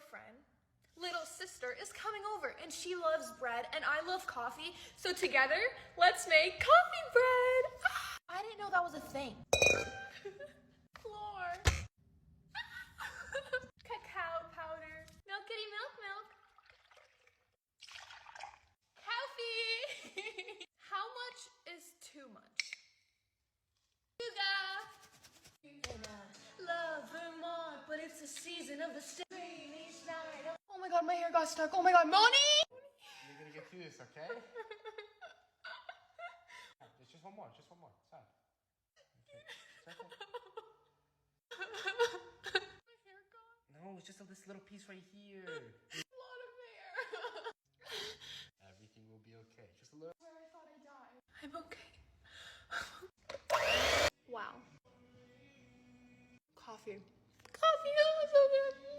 girlfriend, little sister, is coming over and she loves bread and I love coffee. So together, let's make coffee bread. I didn't know that was a thing. Floor. Cacao powder. Milkity milk. Coffee. How much is too much? Sugar. And I love Vermont, but it's the season of the rainy night. Oh my god, my hair got stuck. Oh my god, Moni! You're gonna get through this, okay? It's just one more, Sad. Okay. It's okay. My hair gone. No, it's just this little piece right here. A lot of hair. Everything will be okay. Just a little. Where I thought I died. I'm okay. Wow. Coffee.